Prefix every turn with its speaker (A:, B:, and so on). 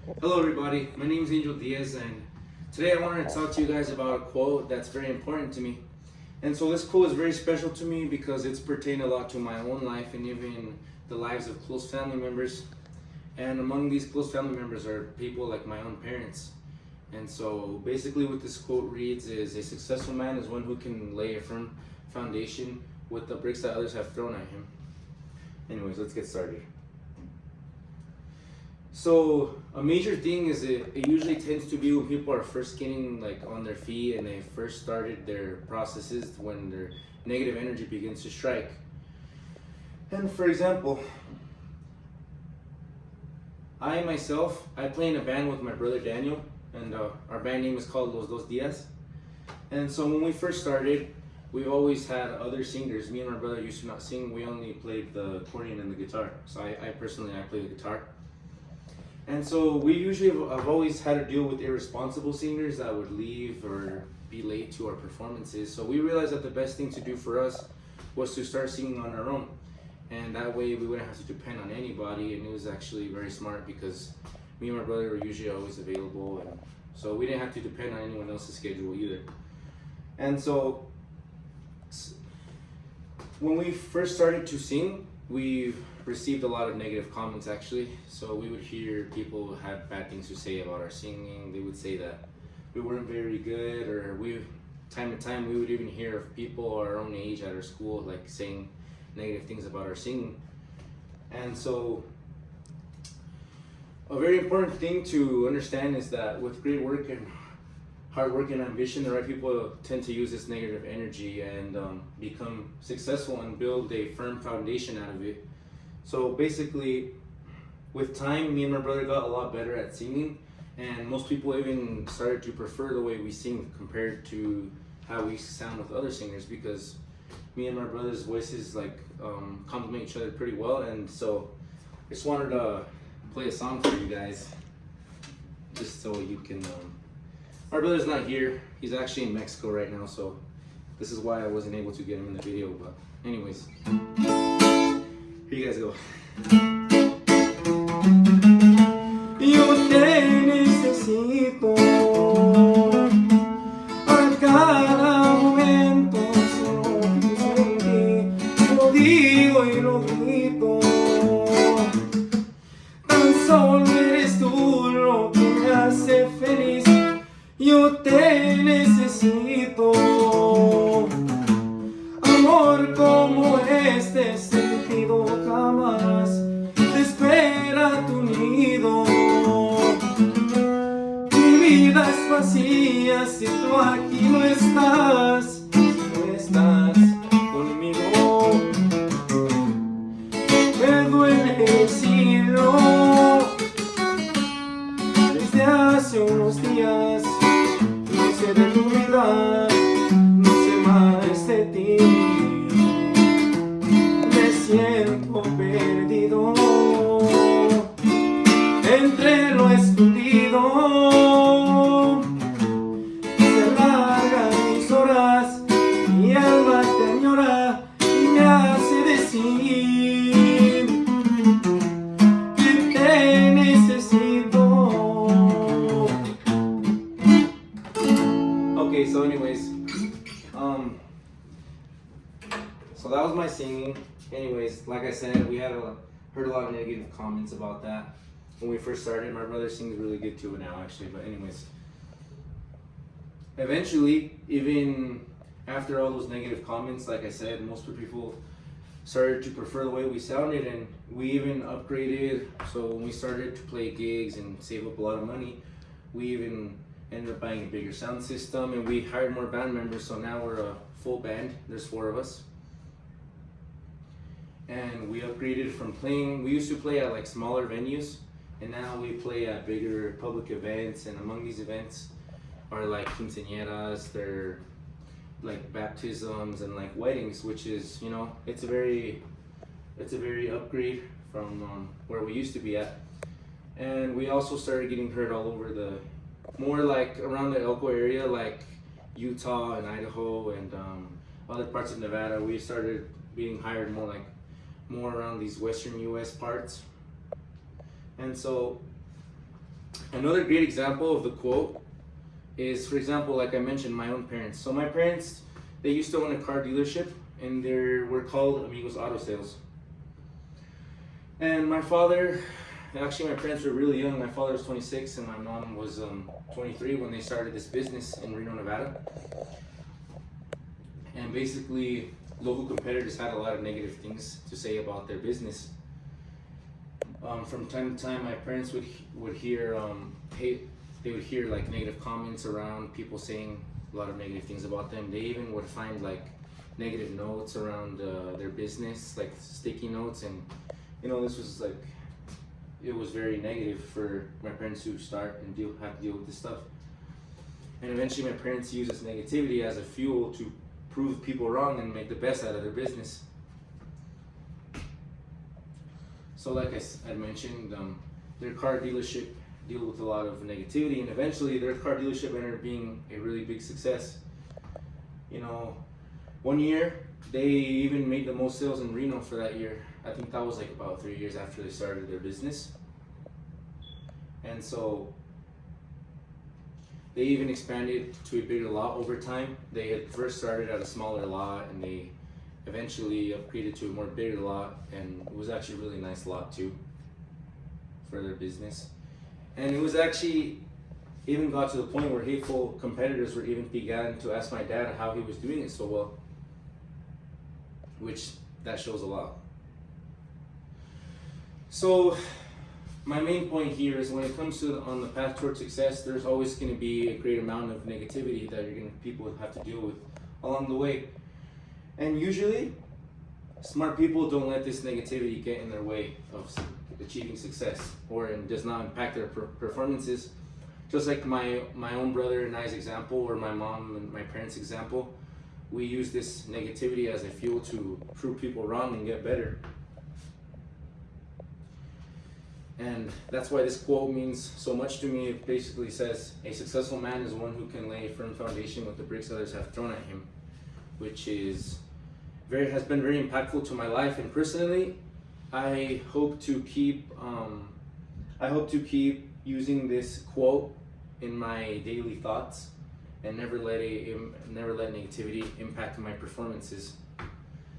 A: Hello everybody, my name is Angel Diaz and today I wanted to talk to you guys about a quote that's very important to me. And so this quote is very special to me because it's pertained a lot to my own life and even the lives of close family members. And among these close family members are people like my own parents. And so basically what this quote reads is, a successful man is one who can lay a firm foundation with the bricks that others have thrown at him. Anyways, let's get started. So a major thing is it usually tends to be when people are first getting like on their feet and they first started their processes when their negative energy begins to strike. And for example, I play in a band with my brother Daniel, and our band name is called Los Dos Dias. And so when we first started, we've always had other singers. Me and my brother used to not sing. We only played the accordion and the guitar. So I personally play the guitar. And so we usually have always had to deal with irresponsible singers that would leave or be late to our performances. So we realized that the best thing to do for us was to start singing on our own. And that way we wouldn't have to depend on anybody. And it was actually very smart because me and my brother were usually always available. And so we didn't have to depend on anyone else's schedule either. And so when we first started to sing, we received a lot of negative comments actually. So we would hear people had bad things to say about our singing. They would say that we weren't very good, or time to time we would even hear of people our own age at our school like saying negative things about our singing. And so a very important thing to understand is that with great work and hard work and ambition, the right people tend to use this negative energy and become successful and build a firm foundation out of it. So basically, with time, me and my brother got a lot better at singing, and most people even started to prefer the way we sing compared to how we sound with other singers, because me and my brother's voices like complement each other pretty well. And so I just wanted to play a song for you guys, just so you can. My brother's not here; he's actually in Mexico right now, so this is why I wasn't able to get him in the video. But anyways. Here you guys go. Yo te necesito a cada momento, solo pienso en ti, lo digo y lo grito. Tan solo eres tú lo que me hace feliz. Yo te necesito, amor como este sentido jamás te espera tu nido. Mi vida es vacía si tú aquí no estás, no estás conmigo. Me duele decirlo, desde hace unos días no sé de tu vida, no sé más de ti. Me siento perdido entre lo escondido. Se alargan mis horas, mi alma te añora y me hace decir que te necesito. Okay, so anyways, so that was my singing. Anyways, like I said, we heard a lot of negative comments about that when we first started. My brother sings really good too now, actually. But anyways, eventually, even after all those negative comments, like I said, most people started to prefer the way we sounded, and we even upgraded. So when we started to play gigs and save up a lot of money, we even ended up buying a bigger sound system, and we hired more band members. So now we're a full band. There's 4 of us. And we upgraded from we used to play at like smaller venues, and now we play at bigger public events. And among these events are like quinceañeras, they're like baptisms and like weddings, which is, you know, it's a very upgrade from where we used to be at. And we also started getting heard all over more like around the Elko area, like Utah and Idaho and other parts of Nevada. We started being hired more around these western US parts. And so Another great example of the quote is, for example, like I mentioned, my own parents. So my parents, they used to own a car dealership, and they were called Amigos Auto Sales. And my father, actually my parents were really young. My father was 26 and my mom was 23 when they started this business in Reno, Nevada. And basically, local competitors had a lot of negative things to say about their business. From time to time, my parents would hear they would hear like negative comments around people saying a lot of negative things about them. They even would find like negative notes around their business, like sticky notes, and this was like, it was very negative for my parents to start and have to deal with this stuff. And eventually, my parents used this negativity as a fuel to prove people wrong and make the best out of their business. So like I mentioned, their car dealership deal with a lot of negativity, and eventually their car dealership ended up being a really big success. One year they even made the most sales in Reno for that year. I think that was like about 3 years after they started their business. And so they even expanded to a bigger lot over time. They had first started at a smaller lot, and they eventually upgraded to a more bigger lot, and it was actually a really nice lot too for their business. And it was actually even got to the point where hateful competitors were even began to ask my dad how he was doing it so well, which that shows a lot. So my main point here is, when it comes to on the path towards success, there's always going to be a great amount of negativity that people have to deal with along the way. And usually, smart people don't let this negativity get in their way of achieving success, or it does not impact their performances. Just like my own brother and I's example, or my mom and my parents' example, we use this negativity as a fuel to prove people wrong and get better. And that's why this quote means so much to me. It basically says, a successful man is one who can lay a firm foundation with the bricks others have thrown at him, which has been very impactful to my life. And personally, I hope to keep using this quote in my daily thoughts, and never let negativity impact my performances.